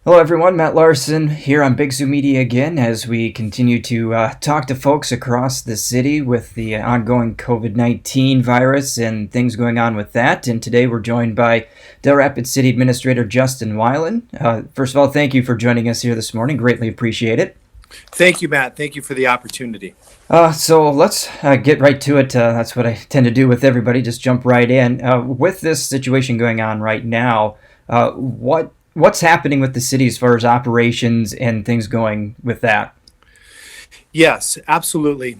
Hello, everyone. Matt Larson here on Big Sioux Media again as we continue to talk to folks across the city with the ongoing COVID-19 virus and things going on with that. And today we're joined by Dell Rapids City Administrator Justin Weiland. First of all, thank you for joining us here this morning. Greatly appreciate it. Thank you, Matt. Thank you for the opportunity. So let's get right to it. That's what I tend to do with everybody, just jump right in. With this situation going on right now, what's happening with the city as far as operations and things going with that? Yes, absolutely.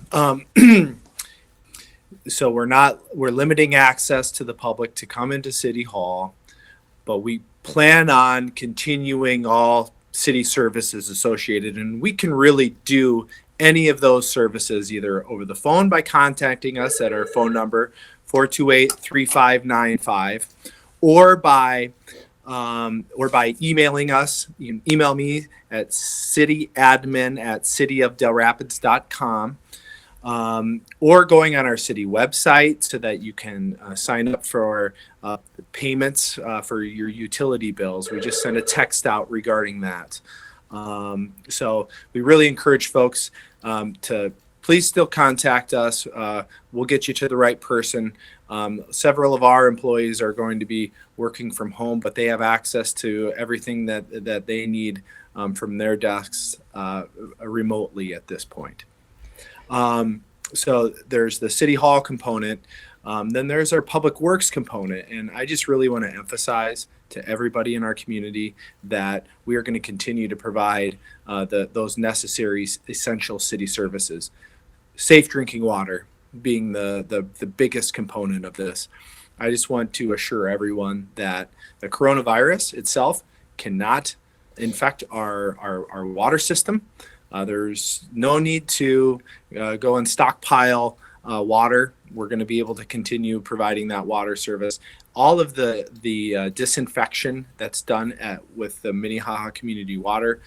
So we're limiting access to the public to come into City Hall, but we plan on continuing all city services associated, and we can really do any of those services either over the phone by contacting us at our phone number 428-3595, or by emailing us. You can email me at cityadmin@cityofdelrapids.com, or going on our city website so that you can sign up for payments for your utility bills. We just sent a text out regarding that. So we really encourage folks to please still contact us. We'll get you to the right person. Several of our employees are going to be working from home, but they have access to everything that they need from their desks remotely at this point. So there's the City Hall component. Then there's our Public Works component. And I just really want to emphasize to everybody in our community that we are going to continue to provide those necessary essential city services. Safe drinking water being the biggest component of this. I just want to assure everyone that the coronavirus itself cannot infect our water system. There's no need to go and stockpile water. We're going to be able to continue providing that water service. All of the disinfection that's done with the Minnehaha Community Water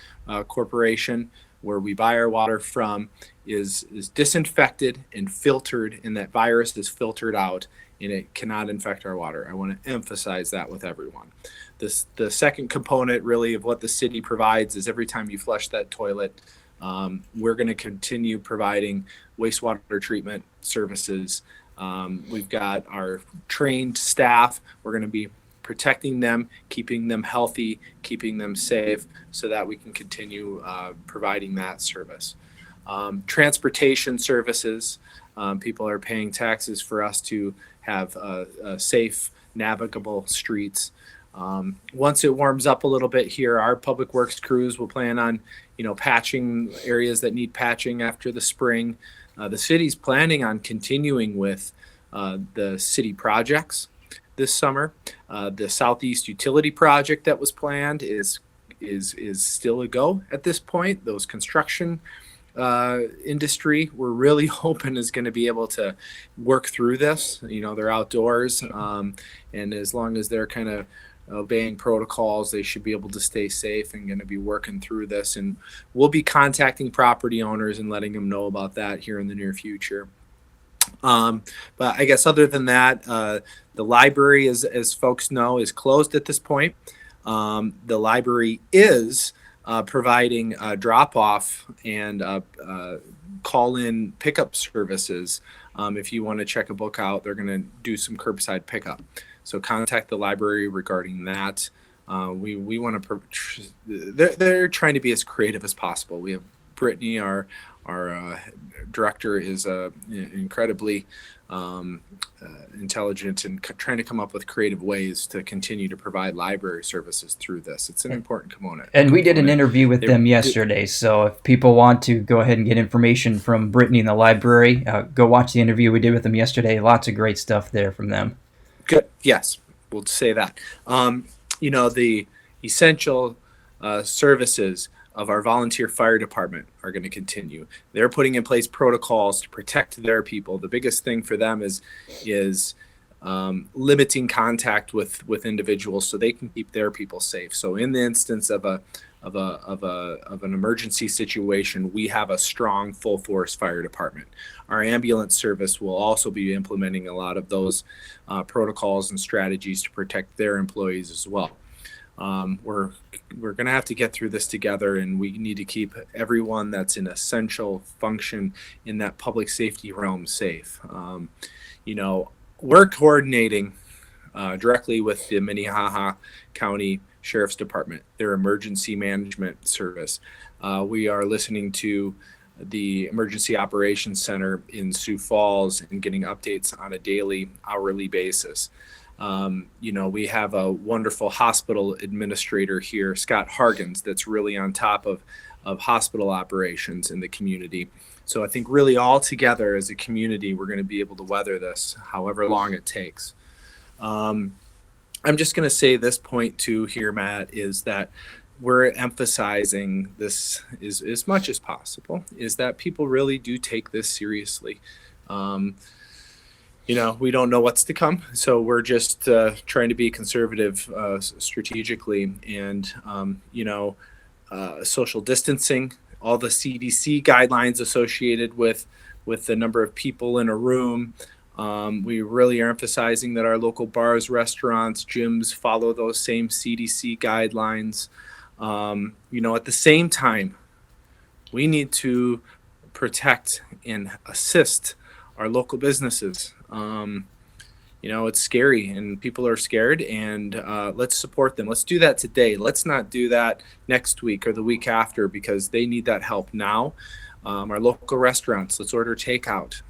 Corporation, where we buy our water from, is disinfected and filtered, and that virus is filtered out, and it cannot infect our water. I want to emphasize that with everyone. The second component really of what the city provides is every time you flush that toilet, we're going to continue providing wastewater treatment services. We've got our trained staff. We're going to be protecting them, keeping them healthy, keeping them safe, so that we can continue providing that service. Transportation services. People are paying taxes for us to have safe, navigable streets. Once it warms up a little bit here, our public works crews will plan on, patching areas that need patching after the spring. The city's planning on continuing with the city projects this summer. The Southeast Utility project that was planned is still a go at this point. Those construction industry, we're really hoping is going to be able to work through this. They're outdoors, and as long as they're kind of obeying protocols, they should be able to stay safe and going to be working through this. And we'll be contacting property owners and letting them know about that here in the near future. But I guess other than that, the library, as folks know, is closed at this point. The library is providing drop-off and call-in pickup services. If you want to check a book out, they're going to do some curbside pickup. So contact the library regarding that. We want to. They're trying to be as creative as possible. We have Brittany, our director, is incredibly intelligent and trying to come up with creative ways to continue to provide library services through this. It's an important component. And we did an interview with them yesterday, so if people want to go ahead and get information from Brittany in the library, go watch the interview we did with them yesterday. Lots of great stuff there from them. Good. Yes, we'll say that. The essential services of our volunteer fire department are going to continue. They're putting in place protocols to protect their people. The biggest thing for them is limiting contact with individuals so they can keep their people safe. So in the instance of an emergency situation, we have a strong full force fire department. Our ambulance service will also be implementing a lot of those protocols and strategies to protect their employees as well. We're going to have to get through this together, and we need to keep everyone that's an essential function in that public safety realm safe. We're coordinating directly with the Minnehaha County Sheriff's Department, their emergency management service. We are listening to the Emergency Operations Center in Sioux Falls and getting updates on a daily, hourly basis. We have a wonderful hospital administrator here, Scott Hargens, that's really on top of hospital operations in the community. So I think really all together as a community, we're going to be able to weather this however long it takes. I'm just going to say this point too here, Matt, is that we're emphasizing this as much as possible, is that people really do take this seriously. We don't know what's to come, so we're just trying to be conservative strategically, and social distancing, all the CDC guidelines associated with the number of people in a room. We really are emphasizing that our local bars, restaurants, gyms follow those same CDC guidelines. At the same time, we need to protect and assist our local businesses. It's scary and people are scared, and let's support them. Let's do that today. Let's not do that next week or the week after, because they need that help now. Our local restaurants, let's order takeout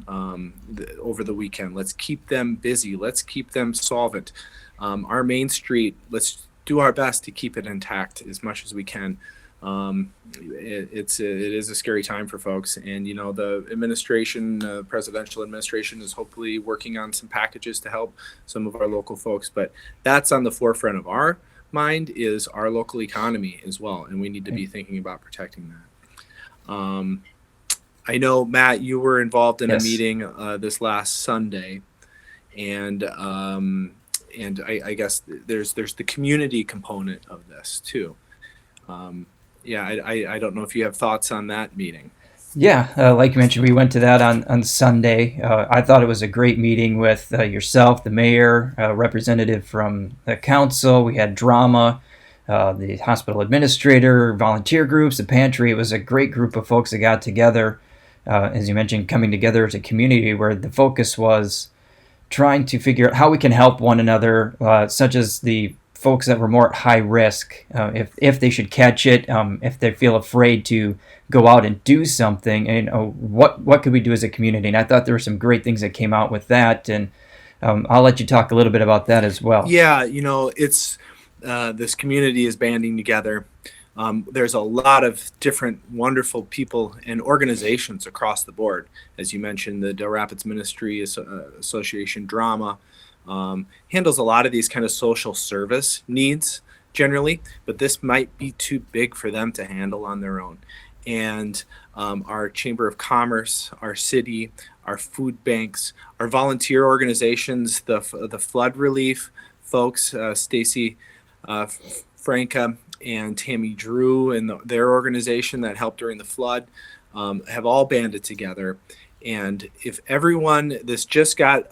over the weekend. Let's keep them busy. Let's keep them solvent. Our Main Street, let's do our best to keep it intact as much as we can. It is a scary time for folks, and the administration, presidential administration, is hopefully working on some packages to help some of our local folks. But that's on the forefront of our mind, is our local economy as well, and we need to be thinking about protecting that. I know, Matt, you were involved in a meeting this last Sunday, and I guess there's the community component of this too. I don't know if you have thoughts on that meeting. Yeah, like you mentioned, we went to that on Sunday. I thought it was a great meeting with yourself, the mayor, representative from the council. We had drama, the hospital administrator, volunteer groups, the pantry. It was a great group of folks that got together, as you mentioned, coming together as a community, where the focus was trying to figure out how we can help one another, such as the folks that were more at high risk, if they should catch it, if they feel afraid to go out and do something, and what could we do as a community? And I thought there were some great things that came out with that, and I'll let you talk a little bit about that as well. Yeah, it's this community is banding together. There's a lot of different wonderful people and organizations across the board. As you mentioned, the Dell Rapids Ministry Association Drama handles a lot of these kind of social service needs generally, but this might be too big for them to handle on their own. And our Chamber of Commerce, our city, our food banks, our volunteer organizations, the flood relief folks, Stacy Franca and Tammy Drew and their organization that helped during the flood, have all banded together. And if everyone, this just got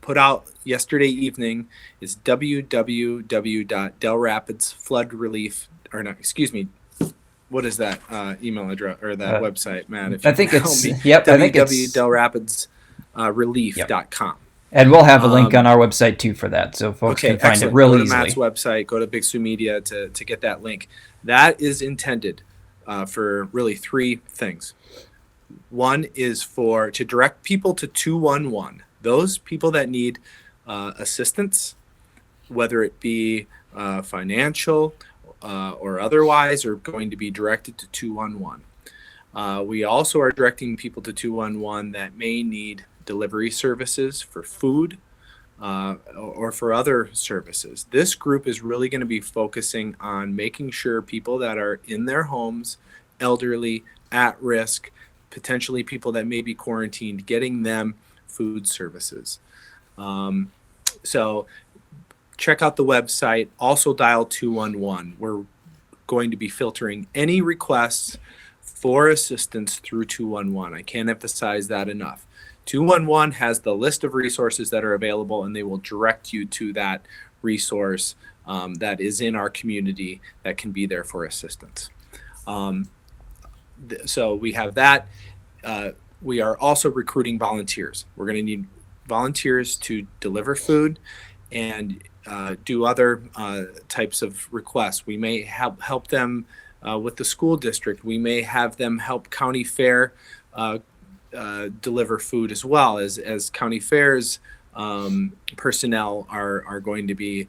put out yesterday evening, is www.dellrapidsfloodrelief, or no, excuse me, what is that email address or that website, Matt? If I think it's www.dellrapidsrelief.com. And we'll have a link on our website too for that, so folks can find excellent. it real easily. Go to Matt's website, go to Big Sioux Media to get that link. That is intended for really three things. One is to direct people to 211. Those people that need assistance, whether it be financial or otherwise, are going to be directed to 211. We also are directing people to 211 that may need delivery services for food or for other services. This group is really going to be focusing on making sure people that are in their homes, elderly, at risk, potentially people that may be quarantined, getting them food services. So check out the website. Also dial 211. We're going to be filtering any requests for assistance through 211. I can't emphasize that enough. 211 has the list of resources that are available, and they will direct you to that resource that is in our community that can be there for assistance. So we have that. We are also recruiting volunteers. We're going to need volunteers to deliver food and do other types of requests. We may help them with the school district. We may have them help county fair deliver food as well, as county fairs personnel are going to be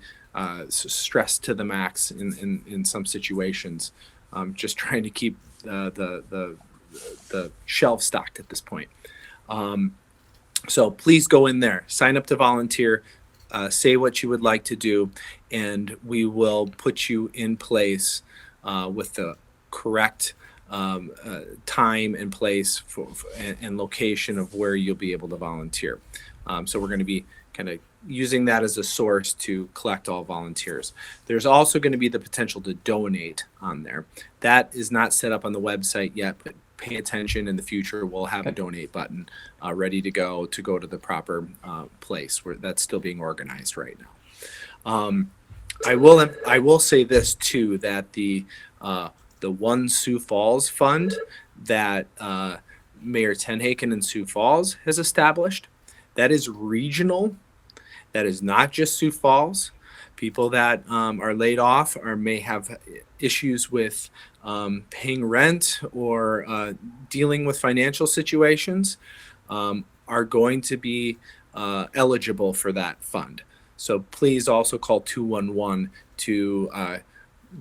stressed to the max in some situations, just trying to keep the shelf stocked at this point. So please go in there, sign up to volunteer, say what you would like to do, and we will put you in place with the correct time and place and location of where you'll be able to volunteer. So we're going to be kind of using that as a source to collect all volunteers. There's also going to be the potential to donate on there. That is not set up on the website yet, but pay attention. In the future we'll have a donate button ready to go to the proper place where that's still being organized right now. I will say this too, that the One Sioux Falls Fund that Mayor Tenhaken in Sioux Falls has established, that is regional. That is not just Sioux Falls. People that are laid off or may have issues with paying rent or dealing with financial situations are going to be eligible for that fund. So please also call 211 to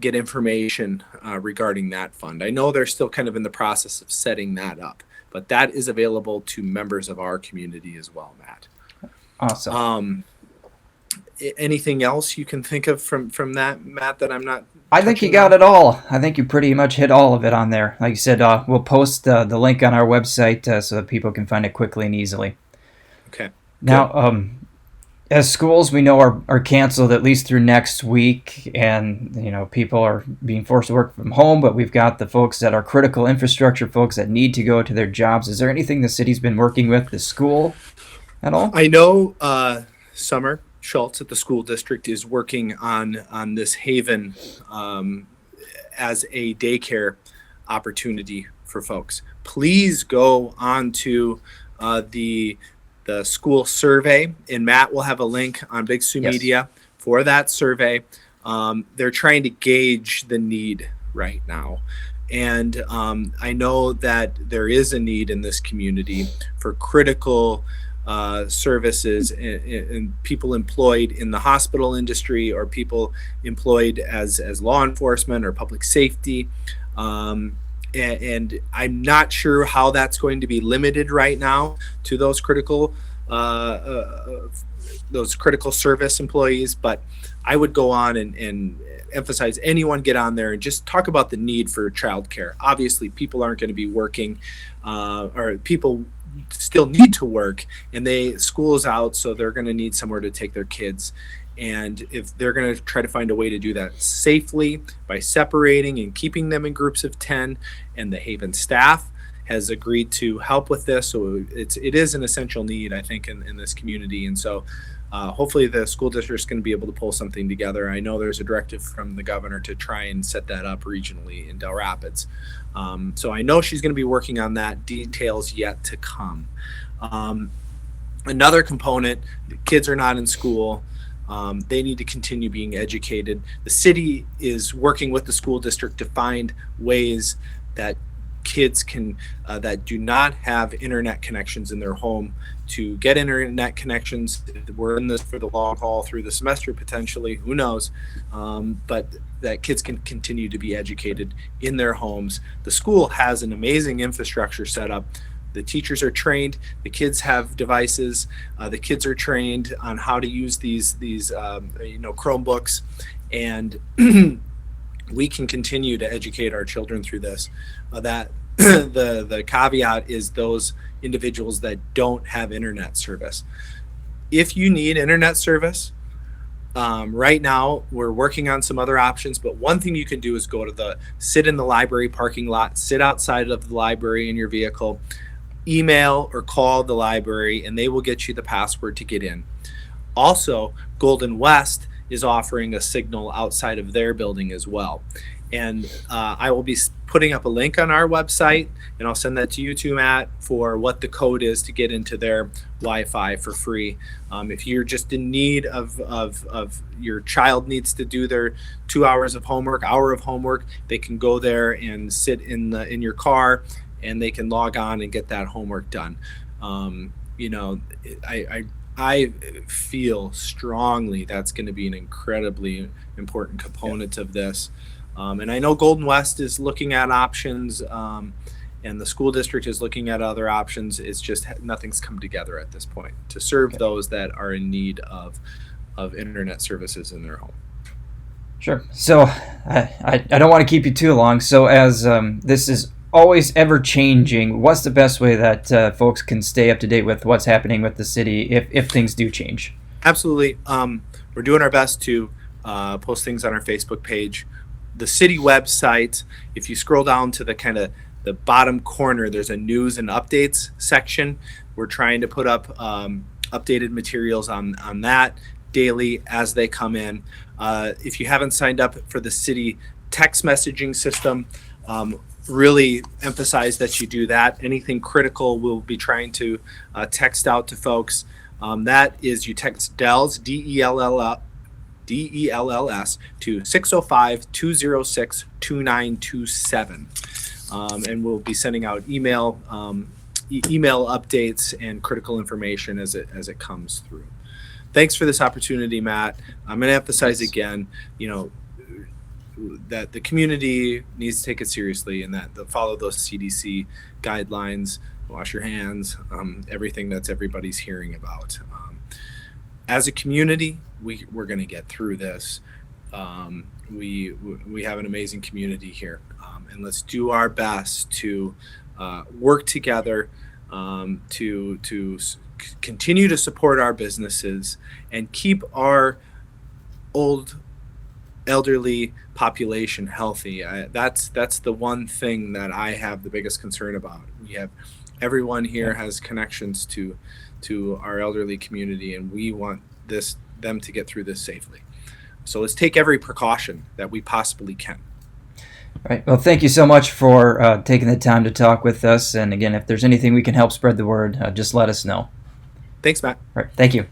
get information regarding that fund. I know they're still kind of in the process of setting that up, but that is available to members of our community as well, Matt. Awesome. Anything else you can think of from that, Matt, that I'm not? I think you got it all. I think you pretty much hit all of it on there. Like you said, we'll post the link on our website so that people can find it quickly and easily. Okay. Now, as schools we know are canceled at least through next week, and people are being forced to work from home, but we've got the folks that are critical infrastructure folks that need to go to their jobs. Is there anything the city's been working with the school at all? I know Summer Schultz at the school district is working on this Haven as a daycare opportunity for folks. Please go on to the school survey, and Matt will have a link on Big Sioux Media for that survey. They're trying to gauge the need right now. And I know that there is a need in this community for critical services and people employed in the hospital industry or people employed as law enforcement or public safety. And I'm not sure how that's going to be limited right now to those critical service employees, but I would go on and emphasize anyone get on there and just talk about the need for childcare. Obviously, people aren't going to be working, or people still need to work, and school is out, so they're going to need somewhere to take their kids. And if they're going to try to find a way to do that safely by separating and keeping them in groups of 10, and the Haven staff has agreed to help with this, so it is an essential need, I think, in this community. And so hopefully the school district is going to be able to pull something together. I know there's a directive from the governor to try and set that up regionally in Dell Rapids. So I know she's going to be working on that. Details yet to come. Another component, the kids are not in school. They need to continue being educated. The city is working with the school district to find ways that kids can that do not have internet connections in their home to get internet connections. We're in this for the long haul through the semester potentially, who knows, but that kids can continue to be educated in their homes. The school has an amazing infrastructure set up. The teachers are trained, the kids have devices, the kids are trained on how to use these Chromebooks, and we can continue to educate our children through this. That the caveat is those individuals that don't have internet service. If you need internet service, right now we're working on some other options, but one thing you can do is sit in the library parking lot, sit outside of the library in your vehicle, email or call the library, and they will get you the password to get in. Also, Golden West is offering a signal outside of their building as well. And I will be putting up a link on our website, and I'll send that to you too, Matt, for what the code is to get into their Wi-Fi for free. If you're just in need of your child needs to do their 2 hours of homework, hour of homework, they can go there and sit in your car, and they can log on and get that homework done. I feel strongly that's going to be an incredibly important component of this. And I know Golden West is looking at options, and the school district is looking at other options. It's just nothing's come together at this point to serve those that are in need of internet services in their home. Sure. So I don't want to keep you too long. So as this is always ever changing, what's the best way that folks can stay up to date with what's happening with the city if things do change? Absolutely. We're doing our best to post things on our Facebook page. The city website, if you scroll down to the bottom corner, there's a news and updates section. We're trying to put up updated materials on that daily as they come in. If you haven't signed up for the city text messaging system, really emphasize that you do that. Anything critical, we'll be trying to text out to folks. That is, you text Dell's DELLS to 605-206-2927. And we'll be sending out email updates and critical information as it comes through. Thanks for this opportunity, Matt. I'm going to emphasize again, that the community needs to take it seriously, and that they'll follow those CDC guidelines, wash your hands, everything that's everybody's hearing about. As a community, we're going to get through this. We have an amazing community here, and let's do our best to work together to continue to support our businesses and keep our elderly population healthy. That's the one thing that I have the biggest concern about. Everyone here has connections to our elderly community, and we want them to get through this safely. So let's take every precaution that we possibly can. All right. Well, thank you so much for taking the time to talk with us. And again, if there's anything we can help spread the word, just let us know. Thanks, Matt. All right. Thank you.